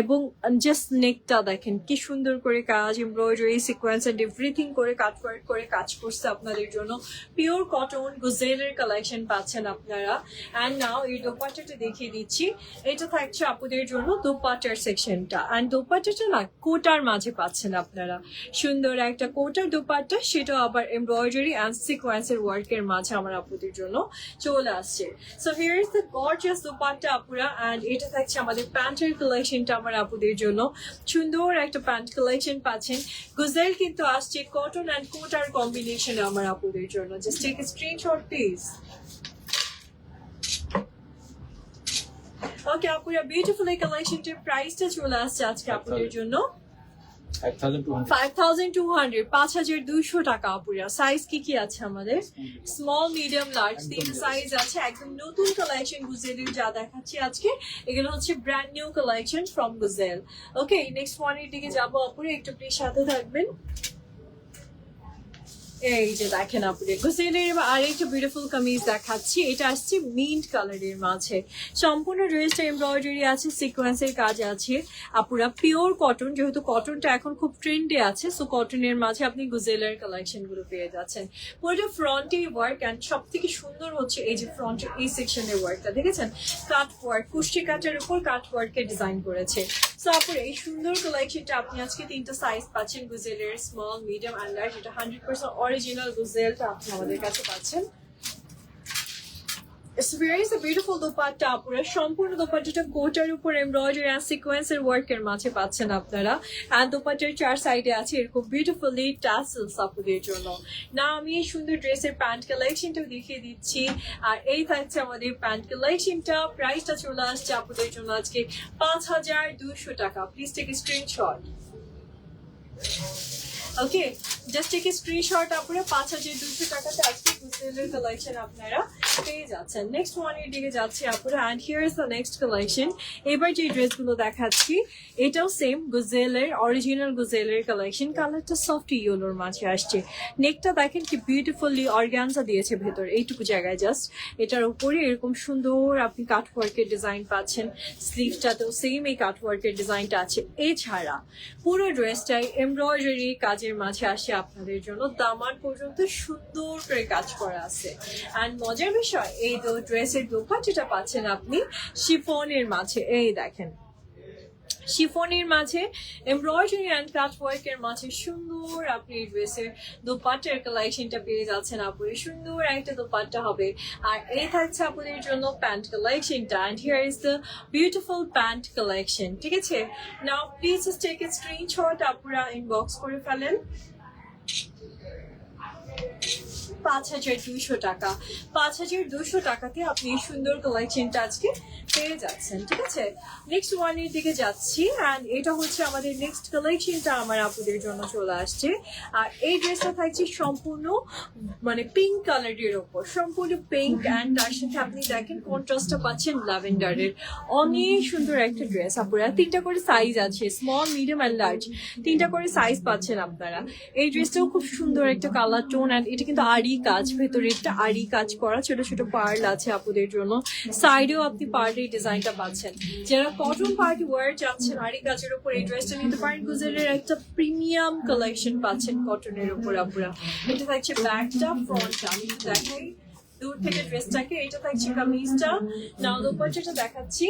এবং জাস্ট নেকটা দেখেন কি সুন্দর করে কাজ এমব্রয়ডারি সিকোয়েন্স এন্ড এভরিথিং করে কাট ওয়ার্ক করে কাজ করছে আপনাদের জন্য পিওর কটন গুজেলের কালেকশন পাচ্ছেন আপনারা অ্যান্ড নাও এই দোপাট্টাটা দেখিয়ে দিচ্ছি এটা থাকছে আপুদের জন্য দোপাট্টার সেকশনটা অ্যান্ড দোপাট্টাটা না কোটার মাঝে পাচ্ছেন আপনারা সুন্দর একটা কোটার দোপাট্টা সেটা আবার এমব্রয়ডারি এন্ড সিকোয়েন্সের ওয়ার্কের মাঝে আমার আপুদের জন্য চলে আসছে so here is the gorgeous dupatta আপুরা এন্ড এটা থাকছে আমাদের প্যান্টের কালেকশনটা আমার আপুদের জন্য সুন্দর একটা প্যান্ট কালেকশন পাচ্ছেন গুজেল কিন্তু আসছে কটন এন্ড কোটার কম্বিনেশন আমার আপুদের জন্য just take a screenshot please okay আপুরা বিউটিফুল এই কালেকশনটির প্রাইসটা চলে আসছে আজকে আপুদের জন্য 5200 5200 টাকা আপুরা সাইজ কি আছে আমাদের স্মল মিডিয়াম লার্জ তিনটা সাইজ আছে একদম নতুন কালেকশন গুজেলের যা দেখাচ্ছি আজকে এগুলো হচ্ছে brand new collection from Guzel okay next ওয়ানের দিকে যাবো আপুরা একটু প্লিজ সাথে থাকবেন এই যে দেখেন আপনি গুজেলের আরেকটা বিউটিফুল কামিজ দেখাচ্ছি এটা আসছে মিন্ট কালারের মাঝে সম্পূর্ণ ড্রেসটা এমব্রয়ডারি আছে সিকোয়েন্সের কাজ আছে আপুরা পিওর কটন যেহেতু কটনটা এখন খুব ট্রেন্ডে আছে সো কটনের মাঝে আপনি গুজেলের কালেকশন গুলো পেয়ে যাচ্ছেন পুরোটা ফ্রন্টে ওয়ার্ক অ্যান্ড সব থেকে সুন্দর হচ্ছে এই যে ফ্রন্টের এই সেকশনের ওয়ার্কটা দেখেছেন কাট ওয়ার্ক কুষ্টি কাটের উপর কাট ওয়ার্কে ডিজাইন করেছে সো আপুরা এই সুন্দর কালেকশনটা আপনি আজকে তিনটা সাইজ পাচ্ছেন গুজেলের স্মল মিডিয়াম অ্যান্ড লার্জ এটা 100% অরিজিনাল গুজেলটা আপনি আমাদের কাছে পাচ্ছেন It's very a beautiful dupatta আপুরা সম্পূর্ণ দোপাট্টাটা কোটার উপর এমব্রয়ডারি আর সিকোয়েন্সের ওয়ার্কের মাঝে পাচ্ছেন আপনারা আর দোপাট্টার চার সাইডে আছে এরকম বিউটিফুলি টাসেলস আপুদের জন্য না আমি এই সুন্দর ড্রেসের প্যান্ট কালেকশনটাও দেখিয়ে দিচ্ছি আর এই থাকছে আমাদের প্যান্ট কালেকশনটা প্রাইসটা চলে আসছে আপুদের জন্য আজকে 5200 টাকা please take a screenshot okay just take a screenshot আপনারা 5200 টাকাতে আজকে গুজেলের কালেকশন আপনারা পেয়ে যাচ্ছেন নেক্সট ওয়ানের দিকে যাচ্ছি আপনারা and here is the next collection এবার যে ড্রেসগুলো দেখাচ্ছি এটাও সেম গুজেলের অরিজিনাল গুজেলের কালেকশন কালারটা সফট ইয়েলোর মাঝে আসছে নেকটা দেখেন কি বিউটিফুলি অর্গানজা দিয়েছে ভেতর এইটুকু জায়গায় জাস্ট এটার উপরে এরকম সুন্দর আপনি কাট ওয়ার্কের ডিজাইন পাচ্ছেন স্লিভটাতেও সেম এই কাট ওয়ার্কের ডিজাইনটা আছে এছাড়া পুরো ড্রেসটাই এমব্রয়ডারি কাজের মাঝে আসে আপনাদের জন্য দামান পর্যন্ত সুন্দর করে কাজ করা আছে অ্যান্ড মজার বিষয় এই ড্রেসের দোপাট্টাটা পাচ্ছেন আপনি শিফনের মাঝে এই দেখেন শিফনের মাঝে এমব্রয়ডারি অ্যান্ড কাট ওয়ার্কের মাঝে সুন্দর আপনি ড্রেসের দোপাট্টার কালেকশনটা পেয়ে যাচ্ছেন আপুরে। সুন্দর একটা দোপাট্টা হবে। আর এই থাকছে আপুদের জন্য প্যান্ট কালেকশনটা। And here is the beautiful pant collection. ঠিক আছে, নাও প্লিজ টেক এ স্ক্রিনশট, আপুরা ইনবক্স করে ফেলেন। 5,200 টাকা, 5,200 টাকাতে আপনি এই সুন্দর কালেকশনটা আজকে পেয়ে যাচ্ছেন। ঠিক আছে, নেক্সট ওয়ানের দিকে যাচ্ছি। অ্যান্ড এটা হচ্ছে আমাদের নেক্সট কালেকশনটা আমার আপুদের জন্য চলে আসছে। আর এই ড্রেসটা থাকছে সম্পূর্ণ মানে পিঙ্ক কালারের ওপর, সম্পূর্ণ পিঙ্ক। অ্যান্ড তার সাথে আপনি দেখেন কন্ট্রাস্টটা পাচ্ছেন ল্যাভেন্ডারের। অনেক সুন্দর একটা ড্রেস আপুরা। 3টা করে সাইজ আছে, স্মল, মিডিয়াম অ্যান্ড লার্জ, 3টা করে সাইজ পাচ্ছেন আপনারা। এই ড্রেসটাও খুব সুন্দর একটা কালার টোন। অ্যান্ড এটা কিন্তু আরি কাজ, ভেতরে একটা আরি কাজ করা, ছোট ছোট পার্ল আছে আপুদের জন্য। সাইডেও আপনি পার্লের ডিজাইনটা পাচ্ছেন। যারা কটন পার্টি ওয়ার চাচ্ছেন আরি কাজের উপর, এই ড্রেসটা নিতে পারেন। গুজরাটের একটা প্রিমিয়াম কালেকশন পাচ্ছেন কটনের উপর আপুরা। এটা থাকছে ব্যাকটা, ফ্রন্টটা আমি একটু দেখাই দূর থেকে ড্রেসটাকে। এটা থাকছে কামিজটা। নাও দোপাট্টাটা দেখাচ্ছি।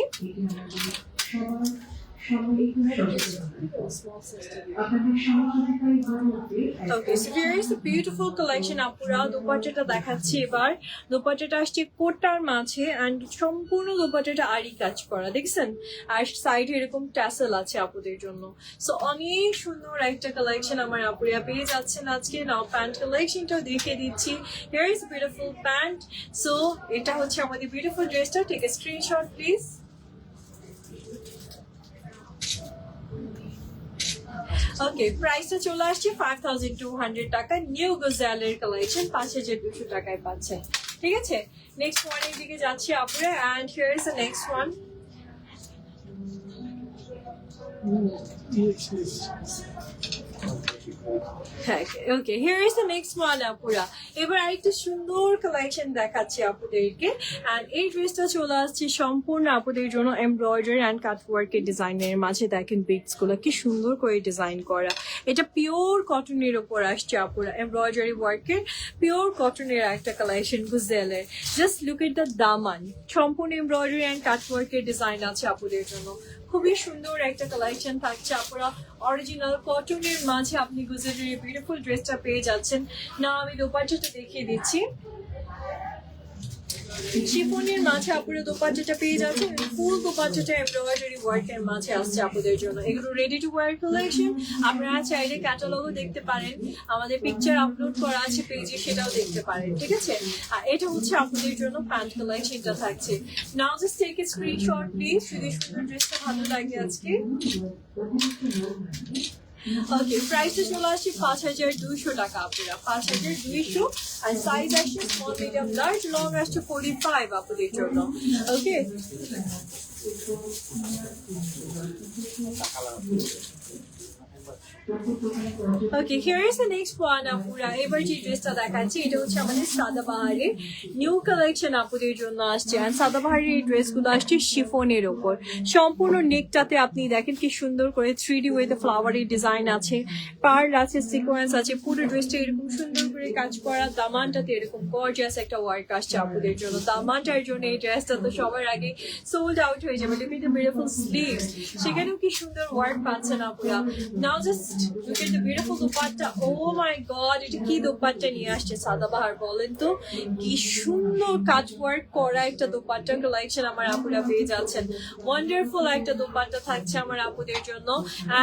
Okay, so here is the beautiful collection আপুরা। দোপাট্টাটা দেখাচ্ছি এবার। দোপাট্টাটা আসছে কোটার মাঝে অ্যান্ড সম্পূর্ণ দোপাট্টাটা আরি কাজ করা, দেখছেন? আর সাইডে এরকম ট্যাসেল আছে আপুদের জন্য। সো অনেক সুন্দর একটা কালেকশন আমার আপুরা পেয়ে যাচ্ছেন আজকে। নাও প্যান্ট কালেকশনটাও দেখিয়ে দিচ্ছি। Here is beautiful pant. So এটা হচ্ছে আমাদের বিউটিফুল ড্রেসটা। Take a screenshot please. Okay, প্রাইসটা চলে আসছে 5,200 টাকা। নিউ গজালের কালেকশন 5,200 টাকায় পাচ্ছেন। ঠিক আছে, নেক্সট ওয়ানের দিকে যাচ্ছি আপুরা। And here is the next one. Okay, here is the next one আপুরা। এবার আরেকটা সুন্দর কালেকশন দেখাচ্ছি আপুদেরকে। অ্যান্ড এই ড্রেসটা চলে আসছে সম্পূর্ণ আপুদের জন্য এমব্রয়ডারি অ্যান্ড কাট ওয়ার্কের ডিজাইনের মাঝে। দেখেন বিটস গুলো কি সুন্দর করে ডিজাইন করা। এটা পিওর কটনের ওপর আসছে আপুরা, এমব্রয়ডারি ওয়ার্কের পিওর কটনের একটা কালেকশন গুজেলের। জাস্ট লুক এট দ্য দামান, সম্পূর্ণ এমব্রয়ডারি অ্যান্ড কাট ওয়ার্কের ডিজাইন আছে আপুদের জন্য। খুবই সুন্দর একটা কালেকশন থাকছে আপুরা। অরিজিনাল কটনের মাঝে আপনি গুজরাটের বিউটিফুল ড্রেসটা পেয়ে যাচ্ছেন। না আমি দোপাট্টাটা দেখিয়ে দিচ্ছি। শিফনের মাঝে আপুরা দোপাট্টাটা পেয়ে যাচ্ছেন। ফুল দোপাট্টাটা এমব্রয়ডারি ওয়ার্কের মাঝে আসছে আপুদের জন্য। এগুলো রেডি টু ওয়্যার কালেকশন। আপনারা চাইলে ক্যাটালগও দেখতে পারেন, আমাদের পিকচার আপলোড করা আছে পেজে, সেটাও দেখতে পারেন। ঠিক আছে, আর এটা হচ্ছে আপনাদের জন্য প্যান্ট কালেকশনটা থাকছে। Now just take a screenshot please. যদি সুন্দর ড্রেসটা ভালো লাগে আজকে। ওকে, প্রাইসটা চলে আসছে 5,200 টাকা আপুরা, 5,200। আর সাইজ আসছে স্মল, মিডিয়াম, লার্জ, লং আসছে 45 আপুদের জন্য। Okay, okay, here is the next one আপুরা। এবার যে ড্রেসটা দেখাচ্ছি এটা হচ্ছে আমাদের সাদাবাহারের নিউ কালেকশন আপুদের জন্য আসছে। আর সাদাবাহারের এই ড্রেসগুলো আসছে শিফনের ওপর। সম্পূর্ণ নেকটাতে আপনি দেখেন কি সুন্দর করে 3D ওয়েতে ফ্লাওয়ারের ডিজাইন আছে, পার্ল আছে, সিকোয়েন্স আছে। পুরো ড্রেসটা এরকম সুন্দর করে কাজ করা। দামানটাতে এরকম গর্জিয়াস একটা ওয়ার্ক আসছে আপুদের জন্য। দামানটার জন্য এই ড্রেসটা তো সবার আগে সোল্ড আউট হয়ে যাবে। Look at the beautiful sleeves, সেখানেও কি সুন্দর ওয়ার্ক পাচ্ছেন আপুরা। Now just look at the beautiful dupatta. Oh my god, এটা কি দুপাট্টা নিয়ে আসছে সাদাবাহার, বলেন তো? কি সুন্দর কাট ওয়ার্ক করা একটা দুপাট্টার কালেকশন আমার আপুরা পেয়ে যাচ্ছেন। ওয়ান্ডারফুল একটা দুপাট্টা থাকছে আমার আপুদের জন্য।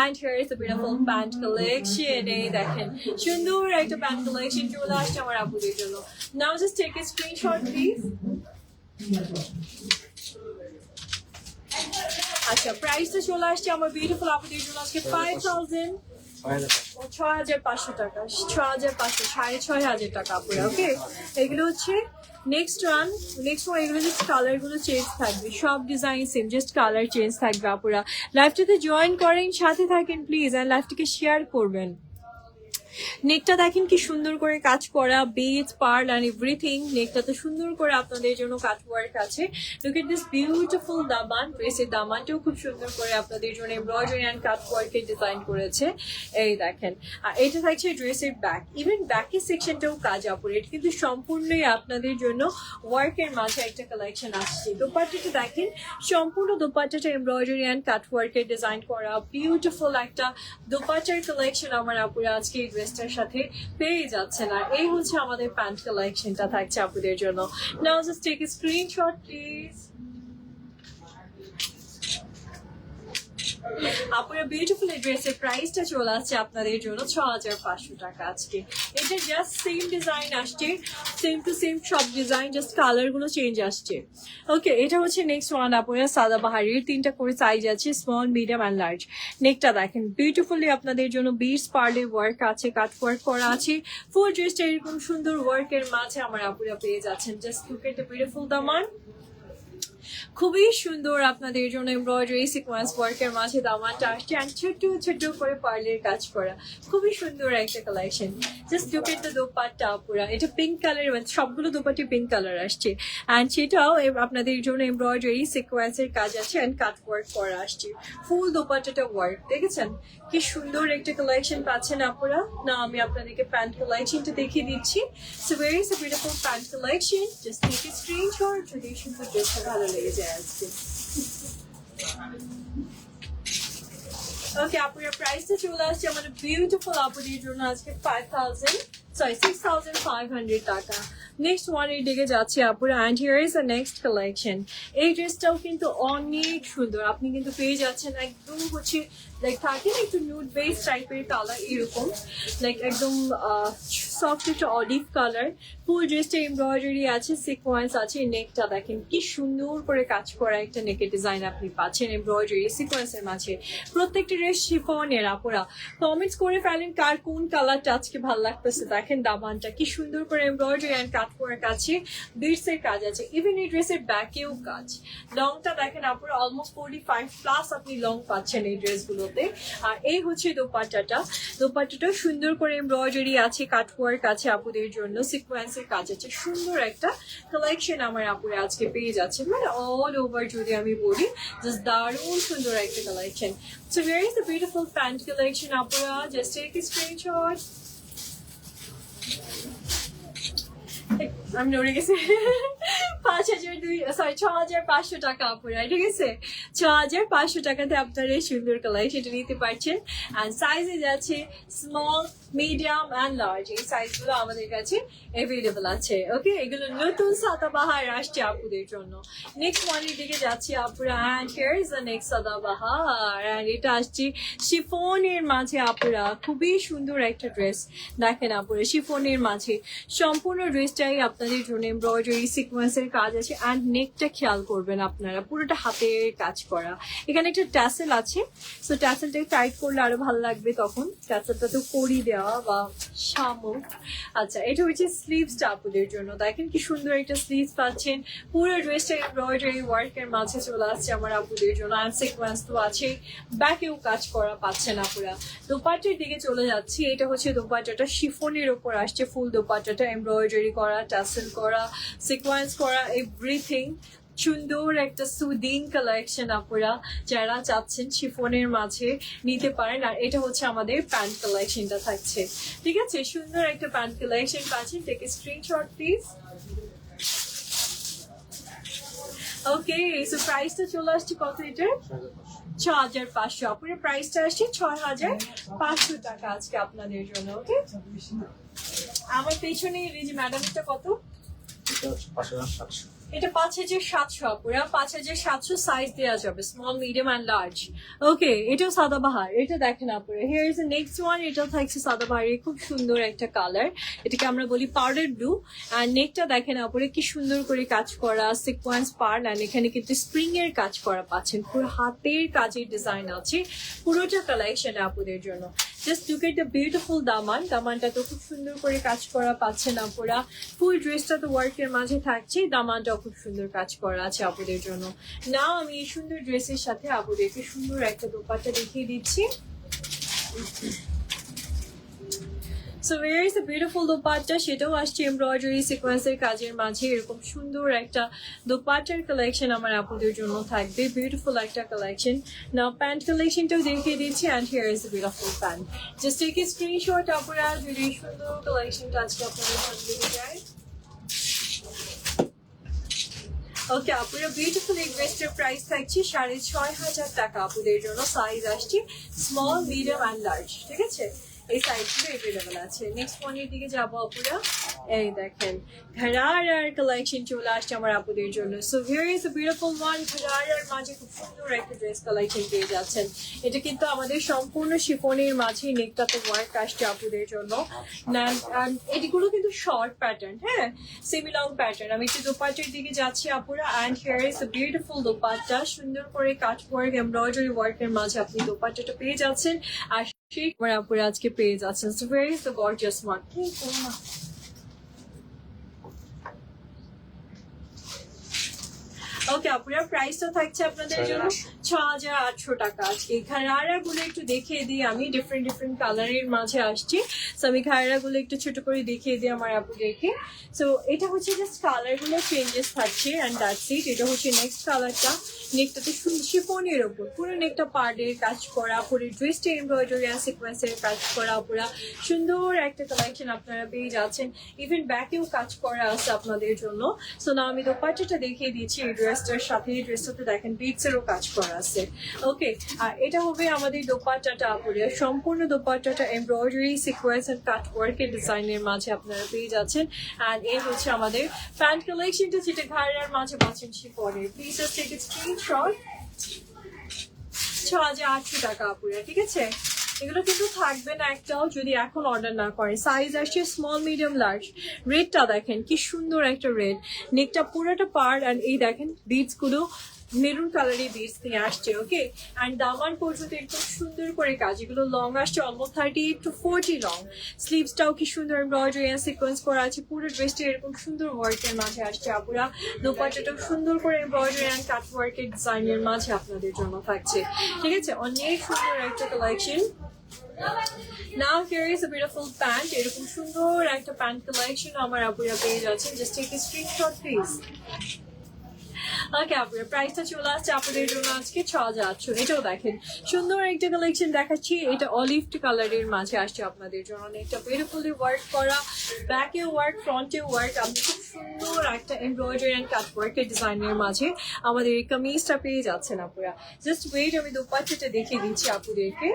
and here is the beautiful pant collection। এই দেখেন সুন্দর একটা প্যান্ট কালেকশন চলে আসছে আমার আপুদের জন্য। now just take a screenshot please। আচ্ছা, প্রাইসটা চলে আসছে আমার বিউটিফুল আপুদের জন্য আজকে 6,500 টাকা, 6,500, 6,500 টাকা আপুরা। ওকে, এগুলো হচ্ছে নেক্সট ওয়ান। এগুলো জাস্ট কালার গুলো চেঞ্জ থাকবে, সব design same, just colour change থাকবে আপুরা। লাইভটাতে জয়েন করেন, সাথে থাকেন প্লিজ, আর লাইভটাকে শেয়ার করবেন। নেকটা দেখেন কি সুন্দর করে কাজ করা, বিটস, পার্ল এন্ড এভরিথিং। নেকটাতে সুন্দর করে আপনাদের জন্য কাট ওয়ার্ক আছে। লুক এট দিস বিউটিফুল দামান। ড্রেসের দামানটাও খুব সুন্দর করে আপনাদের জন্য এমব্রয়ডারি এন্ড কাট ওয়ার্কে ডিজাইন করেছে। এই দেখেন, আর এটা থাকছে ড্রেসের ব্যাক। ইভেন ব্যাকের সেকশনটাও কাজ আপুর। এটা কিন্তু সম্পূর্ণই আপনাদের জন্য ওয়ার্কের মাঝে একটা কালেকশন আসছে। দোপাট্টাটা দেখেন, সম্পূর্ণ দোপাট্টাটা এমব্রয়ডারি এন্ড কাট ওয়ার্কের ডিজাইন করা বিউটিফুল একটা দোপাট্টার কালেকশন আমার আপুরা আজকে এই ড্রেসটার সাথে পেয়ে যাচ্ছেন। আর এই হচ্ছে আমাদের প্যান্ট কালেকশনটা থাকছে আপুদের জন্য। Now just take a screenshot please. আপুরা বিউটিফুল এই ড্রেসের প্রাইসটা চলে আসছে আপনাদের জন্য 6500 টাকা আজকে। এটা জাস্ট সেম ডিজাইন আসছে, সেম টু সেম সব ডিজাইন, জাস্ট কালার গুলো চেঞ্জ আসছে। ওকে, এটা হচ্ছে নেক্সট ওয়ান আপুরা সাদা বাহারির। 3টা করে সাইজ আছে, স্মল, মিডিয়াম অ্যান্ড লার্জ। নেকটা দেখেন বিউটিফুলি আপনাদের জন্য বিটস পার্লে ওয়ার্ক আছে, কাট ওয়ার্ক করা আছে। ফুল ড্রেসটা এরকম সুন্দর ওয়ার্কের মাঝে আমার আপুরা পেয়ে যাচ্ছেন। Just look at the beautiful দামান। খুবই সুন্দর আপনাদের জন্য এমব্রয়ডারি সিকোয়েন্স ওয়ার্কের মাঝে দামানটা আসছে, অ্যান্ড ছোট্ট ছোট্ট করে পার্লের কাজ করা। খুবই সুন্দর একটা collection. Just look at the dupatta পুরা। এটা পিঙ্ক কালার, মানে সবগুলো দোপাট্টি পিঙ্ক কালার আসছে, অ্যান্ড সেটাও আপনাদের জন্য এমব্রয়ডারি সিকোয়েন্সের কাজ আছে অ্যান্ড কাট ওয়ার্ক করা আসছে। ফুল দোপাট্টাটা ওয়ার্ক, দেখেছেন কি সুন্দর একটা কালেকশন পাচ্ছেন আপনারা। না, আমি আপনাদেরকে প্যান্ট কালেকশনটা দেখিয়ে দিচ্ছি। So very beautiful pant collection. Just take a screenshot যদি সুন্দর ড্রেসটা ভালো লেগে যায় আজকে। ওকে, আপনার প্রাইসটা চলে আসছে আমাদের বিউটিফুল আপুদের জন্য আজকে 6500 টাকা। নেক্সট ওয়ান এর দিকে যাচ্ছে আপুরা, and here is the next collection. এই ড্রেসটাও কিন্তু অনেক সুন্দর। আপনি কিন্তু পেয়ে যাচ্ছেন একদম হচ্ছে লাইক থাকে না একটু নিউড বেস টাইপের কালার, এরকম লাইক একদম সফট একটা অলিভ কালার। ফুল ড্রেসটা এমব্রয়ডারি আছে, সিকোয়েন্স আছে। নেকটা দেখেন কি সুন্দর করে কাজ করা একটা নেকের ডিজাইন আপনি পাচ্ছেন এমব্রয়ডারি সিকোয়েন্সের মাঝে। প্রত্যেকটা ড্রেস শিফনের। আপুরা কমেন্টস করে ফেলেন কার কোন কালারটা আজকে ভালো লাগতেছে। দেখেন দামানটা কি সুন্দর করে এমব্রয়ডারি অ্যান্ড কাট ওয়ার্ক আছে, বিটস এর কাজ আছে। ইভেন এই ড্রেসের ব্যাকেও কাজ। লংটা দেখেন আপুরা অলমোস্ট 45 প্লাস আপনি লং পাচ্ছেন এই ড্রেসগুলোতে। আর এই হচ্ছে দোপাট্টাটা। দোপাট্টাটা সুন্দর করে এমব্রয়ডারি আছে, কাট ওয়ার্ক আছে আপুদের জন্য, সিকোয়েন্সের কাজ আছে। সুন্দর একটা কালেকশন আমার আপুরে আজকে পেয়ে যাচ্ছে, মানে অল ওভার যদি আমি বলি জাস্ট দারুণ সুন্দর একটা কালেকশন। So here is the beautiful pant collection আপুরা। Just take a screenshot. আমি নড়ে গেছি। 6500 টাকা আপুরা, ঠিক আছে? 6500 টাকাতে আপনারা এই সুন্দর কালেকশনটা নিতে পারছেন। অ্যান্ড সাইজে যাচ্ছে স্মল, মিডিয়াম অ্যান্ড লার্জ। এই সাইজগুলো আমাদের কাছে অ্যাভেলেবল আছে। ওকে, এগুলো নতুন সাদাবাহার আসছে আপুদের জন্য। নেক্সট ওয়ানের দিকে যাচ্ছি আপুরা, and here is the next সাদাবাহার। অ্যান্ড এটা আসছে শিফনের মাঝে আপুরা। খুবই সুন্দর একটা ড্রেস দেখেন আপুরা, শিফনের মাঝে সম্পূর্ণ ড্রেসটাই আপনাদের জন্য এমব্রয়ডারি সিকোয়েন্সের কাজ আছে। অ্যান্ড নেকটা খেয়াল করবেন আপনারা, পুরোটা হাতের কাজ করা। এখানে একটা ট্যাসেল আছে, সো ট্যাসেলটা টাইট করলে আরো ভালো লাগবে। তখন ট্যাসেলটা তো করি দেওয়া বা শামুক। আচ্ছা, এটা হচ্ছে স্লিভসটা আপুদের জন্য। দেখেন কি সুন্দর একটা স্লিভস পাচ্ছেন। পুরো ড্রেসটা এমব্রয়ডারি ওয়ার্কের মাঝে চলে আসছে আমার আপুদের জন্য। অ্যান্ড সিকোয়েন্স তো আছে, ব্যাকেও কাজ করা পাচ্ছেন আপুরা। দোপাট্টার দিকে চলে যাচ্ছি। এটা হচ্ছে দোপাট্টাটা শিফনের ওপর আসছে। ফুল দোপাট্টাটা এমব্রয়ডারি করা, টাসেল করা, সিকোয়েন্স করা, এভরিথিং। সুন্দর একটা সুদিং কালেকশন আপুরা যারা চাচ্ছেন শিফনের মাঝে নিতে পারেন। আর এটা হচ্ছে আমাদের প্যান্ট কালেকশনটা থাকছে, ঠিক আছে? সুন্দর একটা প্যান্ট কালেকশন পাচ্ছেন। Take a screenshot please. Okay, so প্রাইসটা চলে আসছে কত এটার? 6500। আপুরে প্রাইসটা আসছে 6500 টাকা আজকে আপনাদের জন্য। ওকে, আমার পেছনে এই যে ম্যাডামটা কত? এটা 5700 আপুরা, 5700 সাইজ দেওয়া যাবে, স্মল, মিডিয়াম অ্যান্ড লার্জ। ওকে, এটাও সাদাবাহার। এটা দেখেন আপুরা, here is the next one. এটাও থাকছে সাদাবাহারের, খুব সুন্দর একটা কালার। এটাকে আমরা বলি পাউডার ব্লু। অ্যান্ড নেকটা দেখেন আপুরা কি সুন্দর করে কাজ করা, সিকোয়েন্স পার্ল। অ্যান্ড এখানে কিন্তু স্প্রিং এর কাজ করা পাচ্ছেন, পুরো হাতের কাজের ডিজাইন আছে পুরোটা কালেকশন আপুদের জন্য। Just look at the beautiful দামান। দামানটা তো খুব সুন্দর করে কাজ করা পাচ্ছেন আপুরা। ফুল ড্রেসটা তো ওয়ার্কের মাঝে থাকছে, দামানটাও খুব সুন্দর কাজ করা আছে আপুদের জন্য। নাও আমি এই সুন্দর ড্রেসের সাথে আপুদেরকে সুন্দর একটা দোপাট্টা দেখিয়ে দিচ্ছি। So where is the beautiful dupatta, সেটাও আসছে এমব্রয়ডারি সিকোয়েন্সের কাজের মাঝে। এরকম সুন্দর একটা দোপাট্টার কালেকশন আমার আপুদের জন্য থাকবে, বিউটিফুল একটা কালেকশন। নাও প্যান্ট কালেকশনটাও দেখিয়ে দিচ্ছি, and here is the beautiful pant. Just take a screenshot আপুরা, যদি সুন্দর কালেকশনটা আজকে আপনাদের ভালো লেগে যায়। ওকে আপুরা, বিউটিফুল এই ড্রেসটার প্রাইস থাকছে 6,500 টাকা আপুদের জন্য। সাইজ আসছে স্মল, মিডিয়াম অ্যান্ড লার্জ, ঠিক আছে? এই সাইজগুলো এভেলেবেল আছে। নেক্সট পয়েন্টের দিকে যাবো আপুরা। এই দেখেন ঘরারার কালেকশন চলে আসছে আমার আপুদের জন্য। So here is a beautiful one. ঘরারার মাঝে খুব সুন্দর একটা ড্রেস কালেকশন পেয়ে যাচ্ছেন। এটা কিন্তু আমাদের সম্পূর্ণ শিফনের মাঝে নেকটাতে ওয়ার্ক আসছে আপুদের জন্য। এগুলো কিন্তু শর্ট প্যাটার্ন, হ্যাঁ, সেমি লং প্যাটার্ন। আমি একটু দোপাট্টার দিকে যাচ্ছি আপুরা, and here is a beautiful dupatta. সুন্দর করে কাট ওয়ার্ক, এমব্রয়ডারি ওয়ার্কের মাঝে আপনি দোপাট্টাটা পেয়ে যাচ্ছেন। আর সেই আমার আপুরা আজকে পেয়ে যাচ্ছেন। So here is the gorgeous one. Okay আপুরা, প্রাইসটা থাকছে আপনাদের জন্য 6,800 টাকা। আজকে ঘাড়া গুলো একটু দেখিয়ে দিই আমি, ডিফারেন্ট ডিফারেন্ট কালারের মাঝে আসছি। সো আমি ঘাড়া গুলো একটু ছোট করে দেখিয়ে দিই আমার আপুদেরকে। সো এটা হচ্ছে জাস্ট কালার গুলো চেঞ্জেস থাকছে, অ্যান্ড দ্যাটস ইট। এটা হচ্ছে নেক্সট কালারটা। নেকটাতে শিফনের ওপর পুরো নেকটা পার্ডের কাজ করা, পুরো ড্রেসটা এমব্রয়ডারি আর সিকোয়েন্সের কাজ করা, পুরো সুন্দর একটা কালেকশন আপনারা পেয়ে যাচ্ছেন। ইভেন ব্যাকেও কাজ করা আছে আপনাদের জন্য। সো না আমি দোপাট্টাটা দেখিয়ে দিচ্ছি এই ড্রেসটার সাথে। এই ড্রেসটাতে দেখেন বিটসেরও কাজ করা আছে। ওকে, আর এটা হবে আমাদের দোপাট্টাটা আপুরে। সম্পূর্ণ দোপাট্টাটা এমব্রয়ডারি সিকোয়েন্স এন্ড কাট ওয়ার্কের ডিজাইনের মাঝে আপনারা পেয়ে যাচ্ছেন। অ্যান্ড এই হচ্ছে আমাদের প্যান্ট কালেকশনটা, যেটা ঘাড়ার মাঝে পাচ্ছেন শিফনের। Please just take it screenshot. 6,800 টাকা আপুরা, ঠিক আছে? এগুলো কিন্তু থাকবে না একটাও যদি এখন অর্ডার না করেন। সাইজ আসছে স্মল, মিডিয়াম, লার্জ। রেডটা দেখেন কি সুন্দর একটা রেড, নেকটা পুরোটা পার্ট। অ্যান্ড এই দেখেন বিডস গুলো মেরুন কালারের বিডস নিয়ে আসছে। ওকে, অ্যান্ড দামান পর্যন্ত এরকম সুন্দর করে কাজ। এগুলো লং আসছে অলমোস্ট 38 to 40 লং। স্লিভসটাও কি সুন্দর এমব্রয়ডারি এন্ড সিকোয়েন্স করা আছে। পুরো ড্রেসটা এরকম সুন্দর ওয়ার্কের মাঝে আসছে আপুরা। দোপাট্টাটাও সুন্দর করে এমব্রয়ডারি এন্ড কাট ওয়ার্কের ডিজাইনের মাঝে আপনাদের জন্য থাকছে, ঠিক আছে? অনেক সুন্দর একটা collection. Now here is a beautiful pant. এরকম সুন্দর একটা প্যান্ট কালেকশন আমার আপুরা পেয়ে যাচ্ছেন। Just take a screenshot please. Okay আপুরা, প্রাইসটা চলে আসছে আপনাদের জন্য আজকে 6,800। এটাও দেখেন সুন্দর একটা কালেকশন দেখাচ্ছি। এটা অলিভ কালারের মাঝে আসছে আপনাদের জন্য। অনেকটা বিউটিফুলি ওয়ার্ক করা, ব্যাকে ওয়ার্ক, ফ্রন্টে ওয়ার্ক। আপনি খুব সুন্দর একটা এমব্রয়ডারি অ্যান্ড কাট ওয়ার্কের ডিজাইনের মাঝে আমাদের এই কামিজটা পেয়ে যাচ্ছেন আপুরা। জাস্ট ওয়েট, আমি দোপাট্টাটা দেখিয়ে দিচ্ছি আপুদেরকে।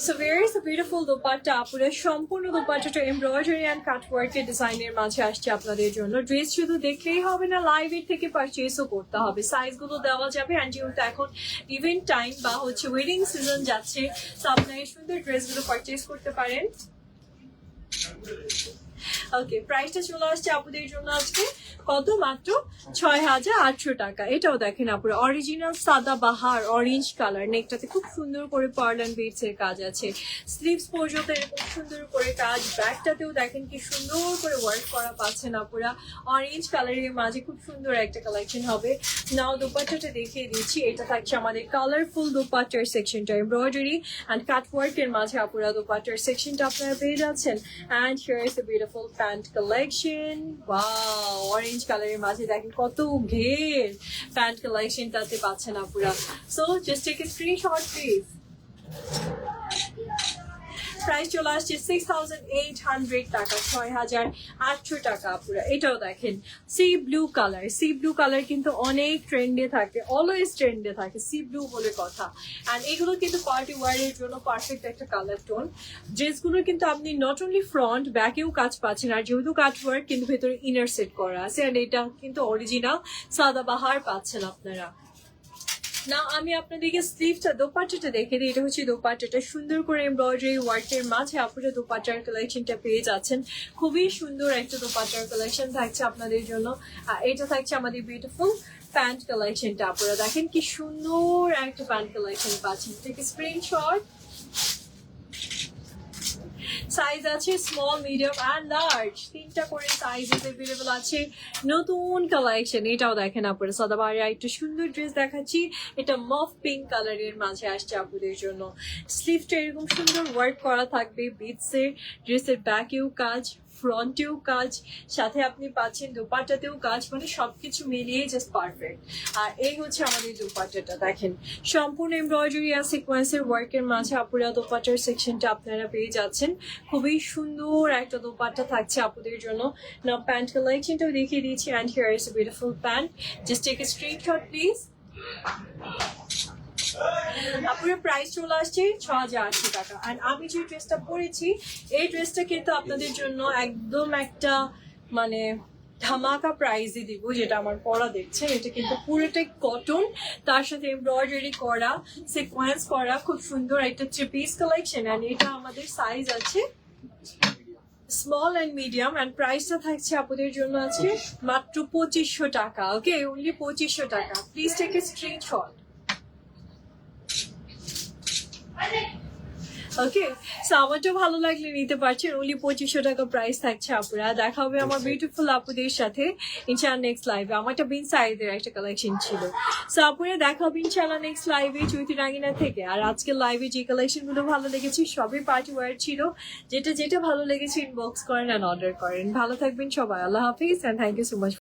So where is the beautiful dupatta আপুরা? সম্পূর্ণ দোপাট্টাটা এমব্রয়ডারি এন্ড কাট ওয়ার্কের ডিজাইনের মাঝে আসছে আপনাদের জন্য। ড্রেস শুধু দেখলেই হবে না, লাইভের থেকে পারচেজও করতে হবে। সাইজগুলো দেওয়া যাবে, অ্যান্ড যেহেতু এখন ইভেন্ট টাইম বা হচ্ছে ওয়েডিং সিজন যাচ্ছে, তো আপনারা এই সুন্দর ড্রেসগুলো পারচেজ করতে পারেন। ওকে, প্রাইসটা চলে আসছে আপুদের জন্য আজকে কত? মাত্র 6,800 টাকা। এটাও দেখেন আপুরা, অরিজিনাল সাদা বাহার অরেঞ্জ কালার। নেকটাতে খুব সুন্দর করে পার্ল এন্ড বিটস এর কাজ আছে। স্লিভস পর্যন্ত এরকম সুন্দর করে কাজ। ব্যাকটাতেও দেখেন কি সুন্দর করে ওয়ার্ক করা পাচ্ছেন আপুরা। অরেঞ্জ কালারের মাঝে খুব সুন্দর একটা কালেকশন হবে। নাও দোপাট্টাটা দেখিয়ে দিচ্ছি। এটা থাকছে আমাদের কালারফুল দোপাট্টার সেকশনটা, এমব্রয়ডারি অ্যান্ড কাট ওয়ার্কের মাঝে আপুরা দোপাট্টার সেকশনটা আপনারা পেয়ে যাচ্ছেন। And here is the beautiful pant collection. Wow, orange কালারের মাঝে দেখেন কত ঘের প্যান্ট কালেকশনটাতে পাচ্ছেন আপুরা। So just take a screenshot please. Price চলে আসছে 6,800 টাকা, 6,800 টাকা আপুরা। এটাও দেখেন sea blue colour. Sea blue colour কিন্তু অনেক ট্রেন্ডে থাকে, অলওয়েজ ট্রেন্ডে থাকে সি ব্লু বলে কথা। অ্যান্ড এগুলো কিন্তু পার্টি ওয়ারের জন্য পারফেক্ট একটা কালার টোন। ড্রেসগুলো কিন্তু আপনি নট অনলি ফ্রন্ট, ব্যাকেও কাজ পাচ্ছেন। আর যেহেতু কাট ওয়ার্ক, কিন্তু ভেতরে ইনার সেট করা আছে। অ্যান্ড এটা কিন্তু অরিজিনাল সাদাবাহার পাচ্ছেন আপনারা। না আমি আপনাদেরকে স্লিভটা দোপাট্টাটা দেখে দিই। এটা হচ্ছে দোপাট্টাটা, সুন্দর করে এমব্রয়ডারি ওয়ার্কের মাঝে আপনারা দোপাট্টার কালেকশনটা পেয়ে যাচ্ছেন। খুবই সুন্দর একটা দোপাট্টার কালেকশন থাকছে আপনাদের জন্য। আর এটা থাকছে আমাদের বিউটিফুল প্যান্ট কালেকশনটা। আপনারা দেখেন কি সুন্দর একটা প্যান্ট কালেকশন পাচ্ছেন। থেকে স্ক্রিনশট। সাইজ আছে স্মল, মিডিয়াম অ্যান্ড লার্জ, তিনটা করে সাইজেস অ্যাভেলেবল আছে। নতুন কালেকশন, এটাও দেখেন আপনারা সদাবারে একটু সুন্দর ড্রেস দেখাচ্ছি। এটা মফ পিঙ্ক কালারের মাঝে আসছে আপুদের জন্য। স্লিভটা এরকম সুন্দর ওয়ার্ক করা থাকবে বিটসের, ড্রেসের ব্যাকেও কাজ, ফ্রন্টেও কাজ, সাথে আপনি পাচ্ছেন দোপাট্টাতেও কাজ, মানে সবকিছু মিলিয়ে জাস্ট পারফেক্ট। আর এই হচ্ছে আমাদের দোপাট্টাটা, দেখেন সম্পূর্ণ এমব্রয়ডারি আর সিকোয়েন্সের ওয়ার্কের মাঝে আপুরা দোপাট্টার সেকশনটা আপনারা পেয়ে যাচ্ছেন। খুবই সুন্দর একটা দোপাট্টা থাকছে আপুদের জন্য। না প্যান্ট কালেকশনটাও দেখিয়ে দিয়েছি, and here is a beautiful pant, just take a screenshot please. আপনার প্রাইস চলে আসছে ৬,০৮০ টাকা। আর আমি যে ড্রেসটা পরেছি এই ড্রেসটা কিন্তু আপনাদের জন্য একদম একটা মানে ধামাকা প্রাইসে দিব, যেটা আমার পরা দেখছেন। এটা কিন্তু পুরোটাই কটন, তার সাথে এমব্রয়ডারি করা, সিকোয়েন্স করা, খুব সুন্দর একটা থ্রি পিস কালেকশন। অ্যান্ড এটা আমাদের সাইজ আছে স্মল অ্যান্ড মিডিয়াম, অ্যান্ড প্রাইসটা থাকছে আপনাদের জন্য আছে মাত্র ২৫০০ টাকা। ওকে, অনলি ২৫০০ টাকা। Please take a screenshot. Okay, so আমারটা ভালো লাগলে নিতে পারছেন, অনলি ২৫০০ টাকা প্রাইস থাকছে আপুরা। দেখা হবে আমার বিউটিফুল আপুদের সাথে ইনশাআল্লাহ নেক্সট লাইভে। আমারটা বিন সাইজের একটা কালেকশন ছিল। সো আপুরা দেখা হবে ইনশাআল্লাহ নেক্সট লাইভে চৈতি রাঙ্গিনা থেকে। আর আজকের লাইভে যে কালেকশন গুলো ভালো লেগেছে সবই পার্টি ওয়্যার ছিল। যেটা যেটা ভালো লেগেছে ইনবক্স করেন অ্যান্ড অর্ডার করেন। ভালো থাকবেন সবাই, আল্লাহ হাফিজ, and thank you so much.